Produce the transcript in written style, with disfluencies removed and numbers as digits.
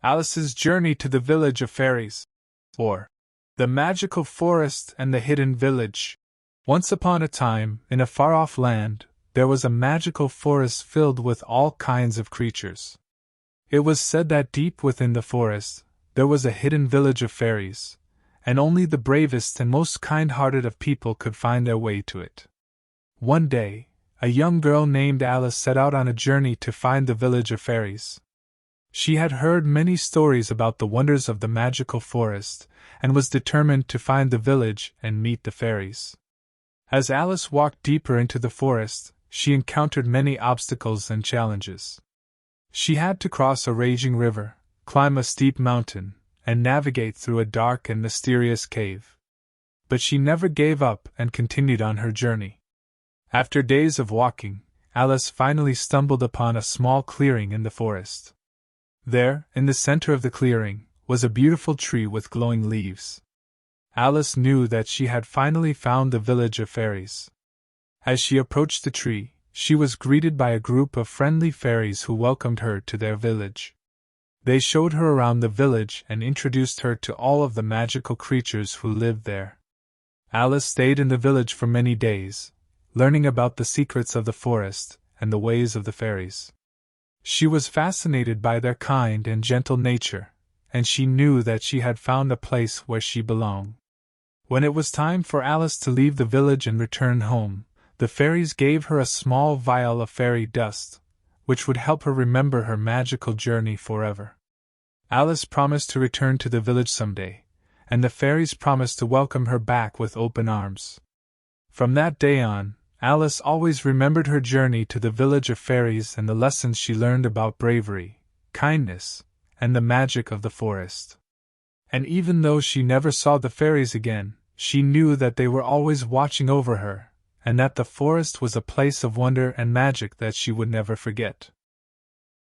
Alice's Journey to the Village of Fairies, or The Magical Forest and the Hidden Village. Once upon a time, in a far-off land, there was a magical forest filled with all kinds of creatures. It was said that deep within the forest, there was a hidden village of fairies, and only the bravest and most kind-hearted of people could find their way to it. One day, a young girl named Alice set out on a journey to find the village of fairies. She had heard many stories about the wonders of the magical forest, and was determined to find the village and meet the fairies. As Alice walked deeper into the forest, she encountered many obstacles and challenges. She had to cross a raging river, climb a steep mountain, and navigate through a dark and mysterious cave. But she never gave up and continued on her journey. After days of walking, Alice finally stumbled upon a small clearing in the forest. There, in the center of the clearing, was a beautiful tree with glowing leaves. Alice knew that she had finally found the village of fairies. As she approached the tree, she was greeted by a group of friendly fairies who welcomed her to their village. They showed her around the village and introduced her to all of the magical creatures who lived there. Alice stayed in the village for many days, learning about the secrets of the forest and the ways of the fairies. She was fascinated by their kind and gentle nature, and she knew that she had found a place where she belonged. When it was time for Alice to leave the village and return home, the fairies gave her a small vial of fairy dust, which would help her remember her magical journey forever. Alice promised to return to the village someday, and the fairies promised to welcome her back with open arms. From that day on, Alice always remembered her journey to the village of fairies and the lessons she learned about bravery, kindness, and the magic of the forest. And even though she never saw the fairies again, she knew that they were always watching over her, and that the forest was a place of wonder and magic that she would never forget.